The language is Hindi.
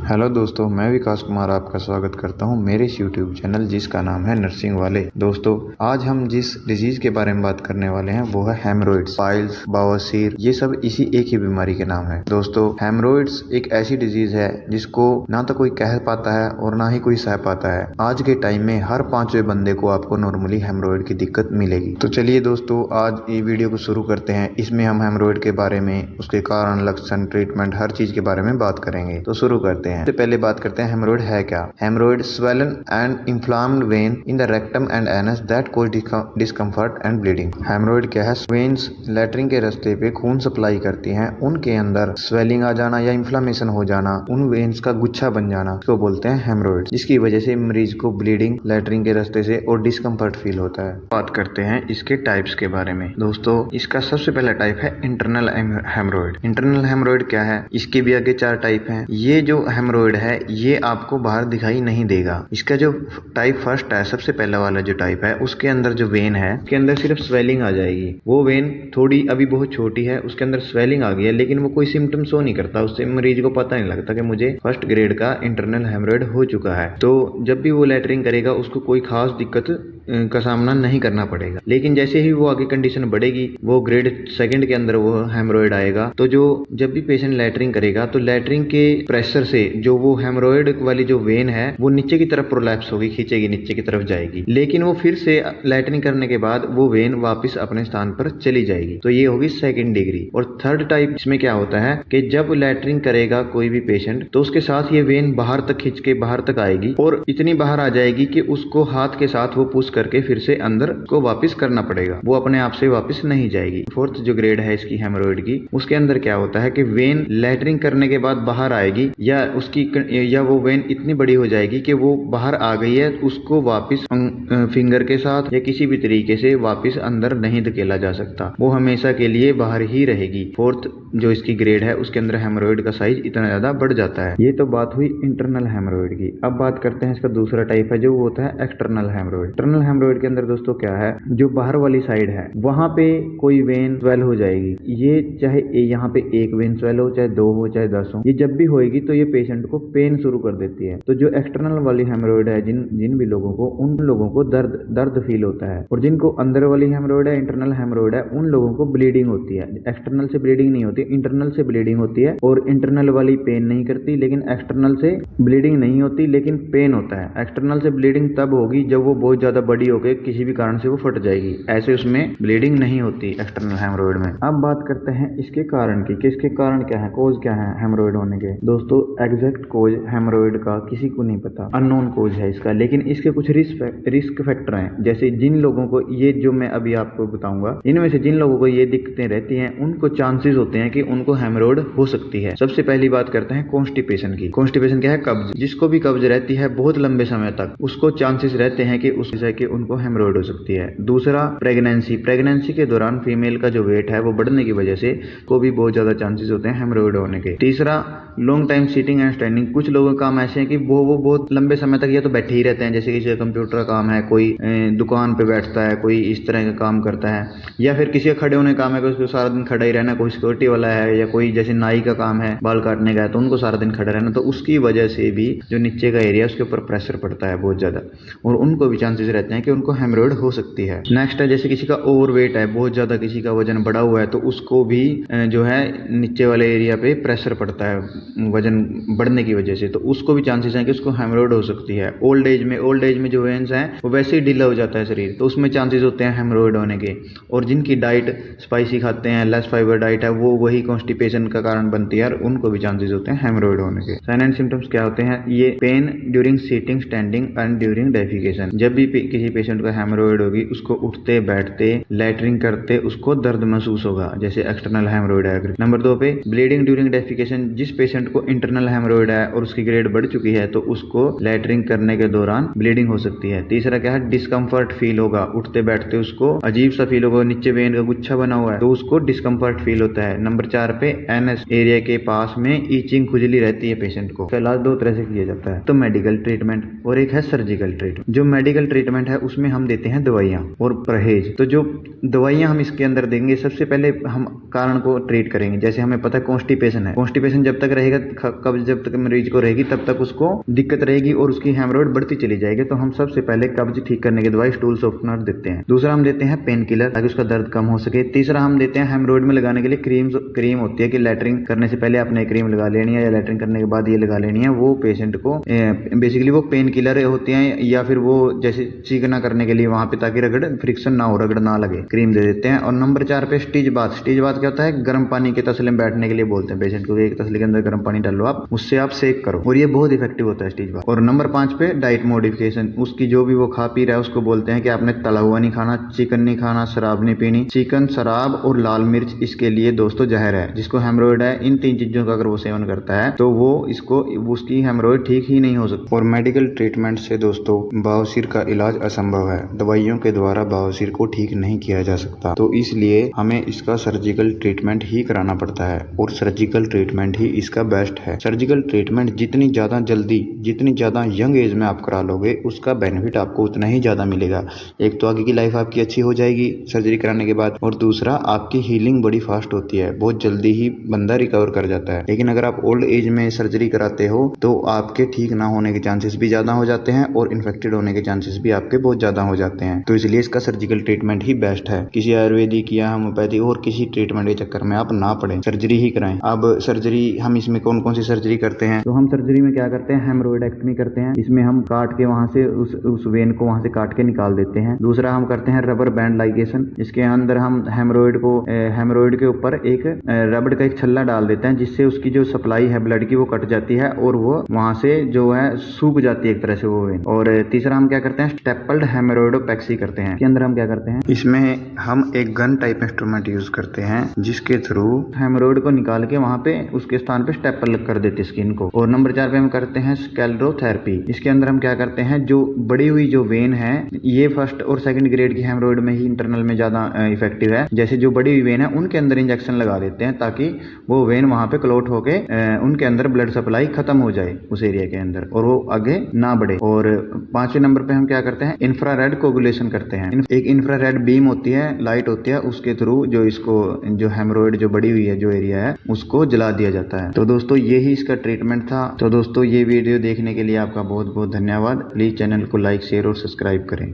हेलो दोस्तों, मैं विकास कुमार आपका स्वागत करता हूं मेरे इस यूट्यूब चैनल जिसका नाम है नर्सिंग वाले। दोस्तों, आज हम जिस डिजीज के बारे में बात करने वाले हैं वो है हेमरोइड्स, पाइल्स, बवासीर। ये सब इसी एक ही बीमारी के नाम है। दोस्तों, हेमरोइड्स एक ऐसी डिजीज है जिसको ना तो कोई कह पाता है और ना ही कोई सह पाता है। आज के टाइम में हर 5वें बंदे को आपको नॉर्मली हेमरोइड की दिक्कत मिलेगी। तो चलिए दोस्तों, आज ये वीडियो को शुरू करते हैं। इसमें हम हेमरोइड के बारे में, उसके कारण, लक्षण, ट्रीटमेंट, हर चीज के बारे में बात करेंगे। तो शुरू करते हैं। सबसे पहले बात करते हैं हेमरोइड है क्या। हेमरोइड swollen and inflamed vein in the rectum and anus that cause discomfort and bleeding। हेमरोइड क्या है? वेन्स लैट्रिन के रास्ते पे खून सप्लाई करती हैं, उनके अंदर स्वेलिंग आ जाना या इन्फ्लामेशन हो जाना, उन वेन्स का गुच्छा बन जाना, इसको बोलते हैं हेमरोइड, जिसकी वजह से मरीज को ब्लीडिंग लैट्रिन के रास्ते से और डिस्कम्फर्ट फील होता है। बात करते हैं इसके टाइप्स के बारे में। दोस्तों, इसका सबसे पहला टाइप है इंटरनल हेमरोइड। इंटरनल हेमरोइड क्या है? इसके भी आगे 4 टाइप हैं। ये जो हेमरोइड है ये आपको बाहर दिखाई नहीं देगा। इसका जो टाइप फर्स्ट है, सबसे पहला वाला जो टाइप है, उसके अंदर जो वेन है उसके अंदर सिर्फ स्वेलिंग आ जाएगी। वो वेन थोड़ी अभी बहुत छोटी है, उसके अंदर स्वेलिंग आ गई है, लेकिन वो कोई सिम्टम शो नहीं करता। उससे मरीज को पता नहीं लगता कि मुझे फर्स्ट ग्रेड का इंटरनल हेमरोइड हो चुका है। तो जब भी वो लैट्रिन करेगा उसको कोई खास दिक्कत का सामना नहीं करना पड़ेगा। लेकिन जैसे ही वो आगे कंडीशन बढ़ेगी, वो ग्रेड 2 के अंदर वो हेमरोइड आएगा, तो जब भी पेशेंट लैट्रिन करेगा तो लैट्रिन के प्रेशर से जो वो हेमरोइड वाली जो वेन है वो नीचे की तरफ प्रोलैप्स होगी, खींचेगी, नीचे की तरफ जाएगी। लेकिन वो फिर से लैट्रिन करने के बाद वो वेन वापस अपने स्थान पर चली जाएगी। तो ये होगी 2nd डिग्री। और 3rd टाइप इसमें क्या होता है कि जब लैट्रिन करेगा कोई भी पेशेंट तो उसके साथ ये वेन बाहर तक खींच के बाहर तक आएगी और इतनी बाहर आ जाएगी कि उसको हाथ के साथ वो पुश करके फिर से अंदर को वापस करना पड़ेगा, वो अपने आप से वापस नहीं जाएगी। 4th जो ग्रेड है इसकी हेमरोइड की, उसके अंदर क्या होता है कि वेन लैट्रिन करने के बाद बाहर आएगी या वो वेन इतनी बड़ी हो जाएगी कि वो बाहर आ गई है, उसको वापस फिंगर के साथ या किसी भी तरीके से वापस अंदर नहीं धकेला जा सकता, वो हमेशा के लिए बाहर ही रहेगी। 4th जो इसकी ग्रेड है उसके अंदर हेमरोइड का साइज इतना ज्यादा बढ़ जाता है। ये तो बात हुई इंटरनल हेमरोइड की। अब बात करते हैं इसका दूसरा टाइप है जो होता है एक्सटर्नल हेमरोइड। एक्सटर्नल हेमरोइड के अंदर दोस्तों क्या है, जो बाहर वाली साइड है वहां पे कोई वेन स्वेल हो जाएगी। ये चाहे यहाँ पे 1 वेन स्वेल हो, चाहे 2 हो, चाहे 10 हो, ये जब भी होएगी तो ये पेशेंट को पेन शुरू कर देती है। तो जो एक्सटर्नल वाली हेमरोइड है, जिन भी लोगों को, उन लोगों को दर्द फील होता है। और जिनको अंदर वाली हेमरोइड है, इंटरनल हेमरोइड है, उन लोगों को ब्लीडिंग होती है। एक्सटर्नल से ब्लीडिंग नहीं होती, इंटरनल से ब्लीडिंग होती है। और इंटरनल वाली पेन नहीं करती, लेकिन एक्सटर्नल से ब्लीडिंग नहीं होती लेकिन पेन होता है। एक्सटर्नल से ब्लीडिंग तब होगी जब वो बहुत ज्यादा बड़ी होकर किसी भी कारण से वो फट जाएगी, ऐसे उसमें ब्लीडिंग नहीं होती एक्सटर्नल हेमरोइड में। अब बात करते हैं इसके कारण की, कि इसके कारण क्या है, कोज क्या है हेमरोइड होने के। दोस्तों, एग्जैक्ट कोज हेमरोइड का किसी को नहीं पता, अननोन कोज है इसका, लेकिन इसके कुछ रिस्क फैक्टर हैं। जैसे जिन लोगों को ये जो मैं अभी आपको बताऊंगा, इनमें से जिन लोगों को ये दिक्कतें रहती हैं उनको चांसेस होते हैं कि उनको हेमरोइड हो सकती है। सबसे पहली बात करते हैं कॉन्स्टिपेशन की। कॉन्स्टिपेशन क्या है? कब्ज। जिसको भी कब्ज रहती है बहुत लंबे समय तक, उसको चांसेस रहते हैं कि उनको हेमरोइड हो सकती है। दूसरा, प्रेगनेंसी। प्रेगनेंसी के दौरान फीमेल का जो वेट है वो बढ़ने की वजह से को भी बहुत ज्यादा चांसेस होते हैं हेमरोइड होने के। तीसरा, long time sitting and standing. कुछ लोगों का काम ऐसे है कि वो बहुत लंबे समय तक या तो बैठे ही रहते हैं, जैसे किसी का कंप्यूटर का काम है, कोई दुकान पे बैठता है, कोई इस तरह का काम करता है, या फिर किसी का खड़े होने का काम है कि उसको सारा दिन खड़ा ही रहना, कोई सिक्योरिटी वाला है, या कोई जैसे नाई का काम है, बाल काटने का है, तो उनको सारा दिन खड़ा रहना। तो उसकी वजह से भी जो नीचे का एरिया उसके ऊपर प्रेशर पड़ता है बहुत ज्यादा, और उनको भी चांसेस रहते हैं कि उनको हेमरोइड हो सकती है। नेक्स्ट है जैसे किसी का ओवरवेट है, बहुत ज्यादा किसी का वजन बढ़ा हुआ है, तो उसको भी जो है नीचे वाले एरिया पे प्रेशर पड़ता है वजन बढ़ने की वजह से, तो उसको भी चांसेस हैं कि उसको हेमरोइड हो सकती है। ओल्ड एज में जो वेन्स हैं वो वैसे ही ढीला हो जाता है शरीर, तो उसमें चांसेस होते हैं हेमरोइड होने के। और जिनकी डाइट स्पाइसी खाते हैं, लेस फाइबर डाइट है, वो वही कॉन्स्टिपेशन का कारण बनती है, और उनको भी चांसेस होते हैं हेमरोइड होने के। साइन एंड सिम्टम्स क्या होते हैं? ये pain during sitting, standing and during defecation. जब भी किसी पेशेंट को हेमरोइड होगी, उसको उठते बैठते लैट्रिन करते उसको दर्द महसूस होगा, जैसे एक्सटर्नल हेमरोइड है। नंबर 2 पे ब्लीडिंग ड्यूरिंग डेफिकेशन। जिस पेशेंट को इंटरनल हेमरोइड है और उसकी ग्रेड बढ़ चुकी है तो उसको लैट्रिन करने के दौरान ब्लीडिंग हो सकती है। तीसरा क्या है? डिस्कम्फर्ट फील होगा, उठते बैठते उसको अजीब सा फील होगा, नीचे वेन का गुच्छा बना हुआ है तो उसको डिस्कम्फर्ट फील होता है। नंबर 4 पे एनएस एरिया के पास में ईचिंग, खुजली रहती है पेशेंट को। इलाज 2 तरह से किया जाता है, तो मेडिकल ट्रीटमेंट और एक है सर्जिकल ट्रीटमेंट। जो मेडिकल ट्रीटमेंट है उसमें हम देते हैं दवाइयाँ और परहेज। तो जो दवाइयाँ हम इसके अंदर देंगे, सबसे पहले हम कारण को ट्रीट करेंगे। जैसे हमें पता है कॉन्स्टिपेशन है, कॉन्स्टिपेशन जब तक रहेगा, कब्ज जब तक मरीज को रहेगी तब तक उसको दिक्कत रहेगी और उसकी हेमरोइड बढ़ती चली जाएगी। तो हम सबसे पहले कब्ज ठीक करने की दवाई स्टूल सॉफ्टनर देते हैं। दूसरा हम देते हैं पेन किलर ताकि उसका दर्द कम हो सके। तीसरा हम देते हैं हेमरोइड में लगाने के लिए क्रीम होती है कि लैटरिंग करने से पहले आपने क्रीम लगा लेनी है या लैटरिंग करने के बाद ये लगा लेनी है। वो पेशेंट को बेसिकली वो पेन किलर होते हैं या फिर वो जैसे चिकना करने के लिए वहां पे ताकि रगड़ फ्रिक्शन ना हो, रगड़ ना लगे, क्रीम दे देते हैं। और नंबर 4 पे स्टीज बाथ। स्टीज बाथ क्या होता है? गर्म पानी के तसले में बैठने के लिए बोलते हैं पेशेंट को, एक तसले के अंदर गर्म पानी डालो आप, उससे आप सेक करो और ये बहुत इफेक्टिव होता है स्टीज बाथ। और नंबर 5 पे डाइट मॉडिफिकेशन। उसकी जो भी वो खा पी रहा है उसको बोलते हैं कि आपने तला हुआ नहीं खाना, चिकन नहीं खाना, शराब नहीं पीनी। चिकन, शराब और लाल मिर्च इसके लिए दोस्तों जहर है। जिसको हेमरोइड है इन 3 चीजों का अगर वो सेवन करता है तो वो उसकी हेमरोइड ठीक ही नहीं हो सकती। और मेडिकल ट्रीटमेंट से दोस्तों बवासीर का इलाज असंभव है। दवाइयों के द्वारा बवासीर को ठीक नहीं किया जा सकता, तो इसलिए हमें इसका सर्जिकल ट्रीटमेंट ही कराना पड़ता है और सर्जिकल ट्रीटमेंट ही इसका बेस्ट है। सर्जिकल ट्रीटमेंट जितनी ज्यादा जल्दी, जितनी ज्यादा यंग एज में आप करा लोगे उसका बेनिफिट आपको उतना ही ज्यादा मिलेगा। एक तो आगे की लाइफ आपकी अच्छी हो जाएगी सर्जरी कराने के बाद, और दूसरा आपकी हीलिंग बड़ी फास्ट होती है, बहुत जल्दी ही बंदा रिकवर कर जाता है। लेकिन अगर आप ओल्ड एज में सर्जरी कराते हो तो आपके ठीक ना होने के चांसेस भी ज्यादा हो जाते हैं और इन्फेक्टेड होने के चांसेस भी आपके बहुत ज्यादा हो जाते हैं। तो इसलिए इसका सर्जिकल ट्रीटमेंट ही बेस्ट है। किसी आयुर्वेदिक या होम्योपैथी और किसी ट्रीटमेंट के चक्कर में आप ना पड़े, सर्जरी ही कराएं। अब सर्जरी हम इसमें कौन कौन सी सर्जरी करते हैं? तो हम सर्जरी में क्या करते हैं? हेमरोइडेक्टमी करते हैं। इसमें हम काट के वहां से उस वेन को वहां से काट के निकाल देते हैं। दूसरा हम करते हैं रबर बैंड लाइगेशन। इसके अंदर हम हेमरोइड के ऊपर एक रबड़ का एक छल्ला डाल देते हैं जिससे उसकी जो सप्लाई है ब्लड की वो कट जाती है और वो वहां से जो है सूख जाती है एक तरह से वो वेन। और तीसरा हम क्या करते हैं? स्टेपल्ड हेमरोइडोपेक्सी करते हैं। इसके अंदर हम क्या करते हैं? इसमें हम एक गन टाइप इंस्ट्रूमेंट यूज करते हैं जिसके थ्रू हेमरोइड को निकाल के वहां पे उसके स्थान पे स्टेपल कर देते हैं स्किन को। और नंबर 4 पे हम करते हैं स्क्लेरोथेरेपी। इसके अंदर हम क्या करते हैं? जो बड़ी हुई जो वेन है, ये फर्स्ट और सेकंड ग्रेड की हेमरोइड में ही इंटरनल में ज्यादा इफेक्टिव है। जैसे जो बड़ी हुई वेन है उनके अंदर इंजेक्शन लगा देते हैं ताकि वो वेन वहां पे क्लॉट होके उनके अंदर ब्लड सप्लाई खत्म हो जाए उस एरिया के अंदर और वो आगे ना बढ़े। और 5वें नंबर पे हम क्या करते हैं? इंफ्रारेड कोगुलेशन करते हैं। एक इंफ्रारेड बीम होती है, लाइट होती है, उसके थ्रू जो हेमरोइड जो बड़ी हुई है जो एरिया है उसको जला दिया जाता है। तो दोस्तों यही इसका ट्रीटमेंट था। तो दोस्तों ये वीडियो देखने के लिए आपका बहुत बहुत धन्यवाद। प्लीज चैनल को लाइक, शेयर और सब्सक्राइब करें।